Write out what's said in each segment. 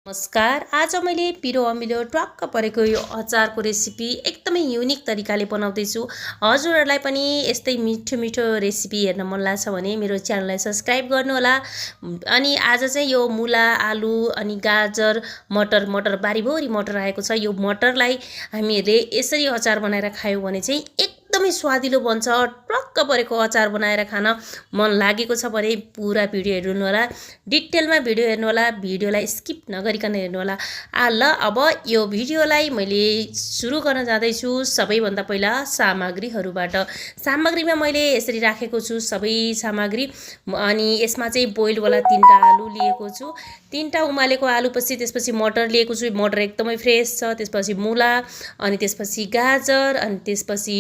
नमस्कार। आज मैले पिरो अमिलो ट्वाक्क परेको यो अचारको रेसिपी एकदमै युनिक तरिकाले बनाउँदैछु। हजुरहरूलाई पनि यस्तै मिठो मिठो रेसिपी हेर्न मन लाग्छ भने मेरो च्यानललाई सब्स्क्राइब गर्नुहोला। अनि आज चाहिँ यो मुला, आलु अनि गाजर, मटर बारीभरि मटर आएको छ। यो मटरलाई हामीहरूले यसरी अचार बनाएर खायौँ भने चाहिँ एकदमै स्वादिलो बन्छ। ट्वाक्क परेको अचार बनाएर खान मन लागेको छ भने पुरा भिडियो हेर्नु होला, डिटेलमा भिडियो हेर्नु होला, भिडियोलाई स्किप नगरिकन हेर्नु होला। ल अब यो भिडियोलाई मैले सुरु गर्न जाँदैछु। सबैभन्दा पहिला सामग्रीहरूबाट। सामग्रीमा मैले यसरी राखेको छु सबै सामग्री। अनि यसमा चाहिँ बोइलवाला 3टा आलु लिएको छु, 3टा उमालेको आलुपछि त्यसपछि मटर लिएको छु। मटर एकदमै फ्रेस छ। त्यसपछि मुला, अनि त्यसपछि गाजर, अनि त्यसपछि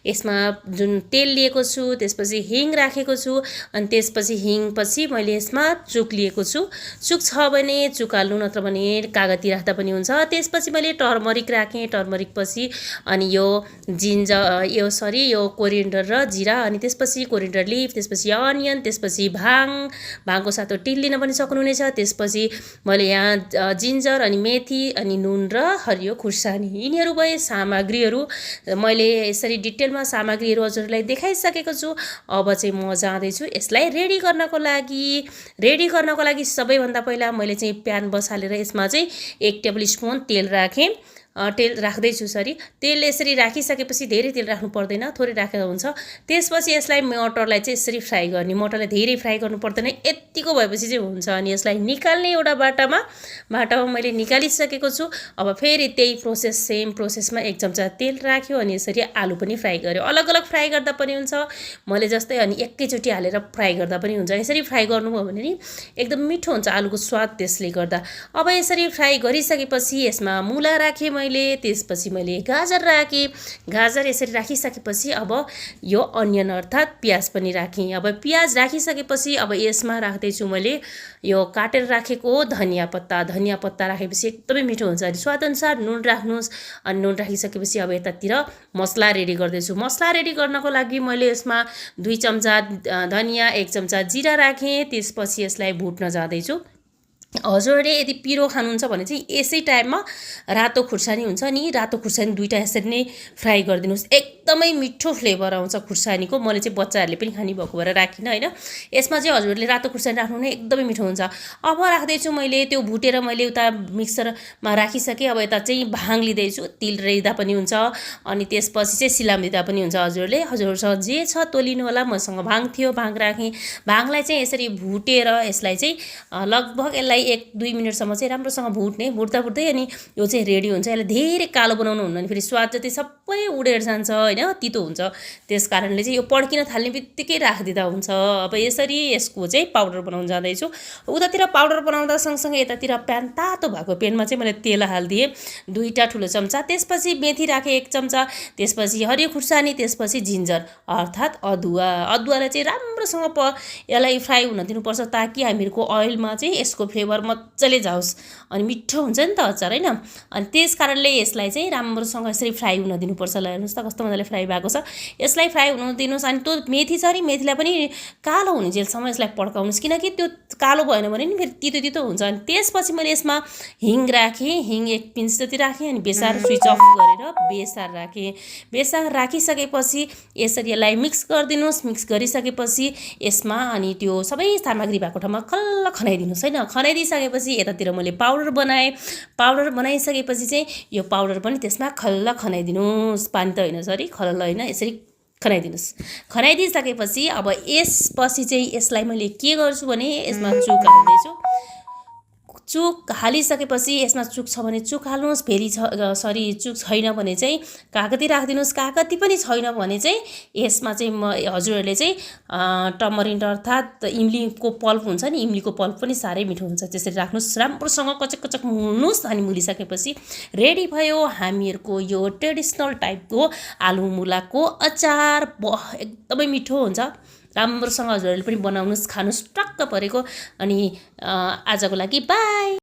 यसमा जुन तेल लिएको छु, त्यसपछि हिङ राखेको छु, अनि त्यसपछि हिङपछि मैले यसमा चुक लिएको छु। चुक छ भने चुक हाल्नु, नत्र भने कागती राख्दा पनि हुन्छ। त्यसपछि मैले टर्मरिक राखेँ, टर्मरिक पछि अनि यो यो कोरिएन्डर र जिरा, अनि त्यसपछि कोरिएन्डर लिफ, त्यसपछि अनियन, त्यसपछि भाङको साथ टिल लिन पनि सक्नुहुनेछ। त्यसपछि मैले यहाँ जिन्जर, अनि मेथी, अनि नुन र हरियो खुर्सानी, यिनीहरू भए सामग्रीहरू। मैले यसरी डिटेलमा सामग्रीहरू हजुरलाई देखाइसकेको छु। अब चाहिँ म जाँदैछु यसलाई रेडी गर्नको लागि। सबैभन्दा पहिला मैले चाहिँ प्यान बसालेर यसमा चाहिँ 1 टेबल स्पुन तेल राखेँ। तेल राख्दैछु, तेल यसरी राखिसकेपछि धेरै तेल राख्नु पर्दैन, थोरै राखेर हुन्छ। त्यसपछि यसलाई मटरलाई चाहिँ यसरी फ्राई गर्ने। मटरलाई धेरै फ्राई गर्नु पर्दैन, यतिको भएपछि चाहिँ हुन्छ। अनि यसलाई निकाल्ने एउटा बाटामा मैले निकालिसकेको छु। अब फेरि त्यही सेम प्रोसेसमा 1 चम्चा तेल राख्यो, अनि यसरी आलु पनि फ्राई गर्यो। अलग अलग फ्राई गर्दा पनि हुन्छ मैले जस्तै, अनि एकैचोटि हालेर फ्राई गर्दा पनि हुन्छ। यसरी फ्राई गर्नुभयो भने नि एकदम मिठो हुन्छ आलुको स्वाद, त्यसले गर्दा। अब यसरी फ्राई गरिसकेपछि यसमा मुला राखेँ मैले, त्यसपछि मैले गाजर राखेँ। गाजर यसरी राखिसकेपछि अब यो अनियन अर्थात् प्याज पनि राखेँ। अब प्याज राखिसकेपछि अब यसमा राख्दैछु मैले यो काटेर राखेको धनिया पत्ता राखेपछि एकदमै मिठो हुन्छ। अनि स्वादअनुसार नुन राख्नुहोस्। अनि नुन राखिसकेपछि अब यतातिर मसला रेडी गर्दैछु। मसला रेडी गर्नको लागि मैले यसमा 2 चम्चा धनिया, 1 चम्चा जिरा राखेँ। त्यसपछि यसलाई भुट्न जाँदैछु। हजुरले यदि पिरो खानुहुन्छ भने चाहिँ यसै टाइममा रातो खुर्सानी हुन्छ नि, रातो खुर्सानी 2टा यसरी नै फ्राई गरिदिनुहोस्। एकदमै मिठो फ्लेभर आउँछ खुर्सानीको। मैले चाहिँ बच्चाहरूले पनि खाने भएको भएर राखिनँ होइन। यसमा चाहिँ हजुरहरूले रातो खुर्सानी राख्नु नै एकदमै मिठो हुन्छ। अब राख्दैछु मैले त्यो भुटेर मैले उता मिक्सरमा राखिसकेँ। अब यता चाहिँ भाङ लिँदैछु, तिल लिँदा पनि हुन्छ, अनि त्यसपछि चाहिँ सिलाम लिँदा पनि हुन्छ। हजुरहरूसँग जे छ त्यो लिनु होला। मसँग भाङ थियो, भाङ राखेँ। भाङलाई चाहिँ यसरी भुटेर यसलाई चाहिँ लगभग यसलाई 1-2 मिनटसम्म चाहिँ राम्रोसँग भुट्दै अनि यो चाहिँ रेडी हुन्छ। यसलाई धेरै कालो बनाउनु हुन्न, फेरि स्वाद जति सबै उडेर जान्छ होइन, तितो हुन्छ। त्यस कारणले चाहिँ यो पड्किन थाल्ने बित्तिकै राखिदिँदा हुन्छ। अब यसरी यसको चाहिँ पाउडर बनाउन जाँदैछु। उतातिर पाउडर बनाउँदा सँगसँगै यतातिर प्यान तातो भएको प्यानमा चाहिँ मैले तेल हालिदिएँ 2टा ठुलो चम्चा। त्यसपछि मेथी राखेँ 1 चम्चा, त्यसपछि हरियो खुर्सानी, त्यसपछि जिन्जर अर्थात् अदुवालाई चाहिँ राम्रोसँग यसलाई फ्राई हुन दिनुपर्छ, ताकि हामीहरूको अइलमा चाहिँ यसको फ्लेभर मजाले जाओस् अनि मिठो हुन्छ नि त अचार होइन। अनि त्यस कारणले यसलाई चाहिँ राम्रोसँग यसरी फ्राई हुन दिनुपर्छ। ल हेर्नुहोस् त कस्तो मजाले फ्राई भएको छ। यसलाई फ्राई हुन दिनुहोस्। अनि त्यो मेथी छ नि, मेथीलाई पनि कालो हुने जेलसम्म यसलाई पड्काउनुहोस्, किनकि त्यो कालो भएन भने नि फेरि तितो हुन्छ। अनि त्यसपछि मैले यसमा हिङ राखेँ, हिङ 1 पिन्च जति राखेँ। अनि बेसार स्विच अफ गरेर बेसार राखेँ। बेसार राखिसकेपछि यसरी यसलाई मिक्स गरिदिनुहोस्। मिक्स गरिसकेपछि यसमा अनि त्यो सबै सामग्री भएको ठाउँमा खल्ल खनाइदिनुहोस् होइन। खनाइदिइसकेपछि यतातिर मैले पाउडर बनाइसकेपछि चाहिँ यो पाउडर पनि त्यसमा खल्ल खनाइदिनुहोस्। पानी त होइन, खल्ल होइन, यसरी खनाइदिनुहोस्। खनाइदिइसकेपछि अब यसपछि चाहिँ यसलाई मैले के गर्छु भने यसमा चुक हाल्दैछु। चुक हालिसकेपछि यसमा चुक छ भने चुक हाल्नुहोस्, फेरि चुक छैन भने चाहिँ कागती राखिदिनुहोस्। कागती पनि छैन भने चाहिँ यसमा चाहिँ हजुरहरूले चाहिँ टमरिन्ड अर्थात् इमलीको पल्प हुन्छ नि, इमलीको पल्प पनि साह्रै मिठो हुन्छ, त्यसरी राख्नुहोस्। राम्रोसँग कचक मुल्नुहोस्। अनि मुलिसकेपछि रेडी भयो हामीहरूको यो ट्रेडिसनल टाइपको आलु मुलाको अचार। एकदमै मिठो हुन्छ। राम्रोसँग हजुरहरूले पनि बनाउनुहोस्, खानुहोस्, टक्क परेको। अनि आजको लागि बाई।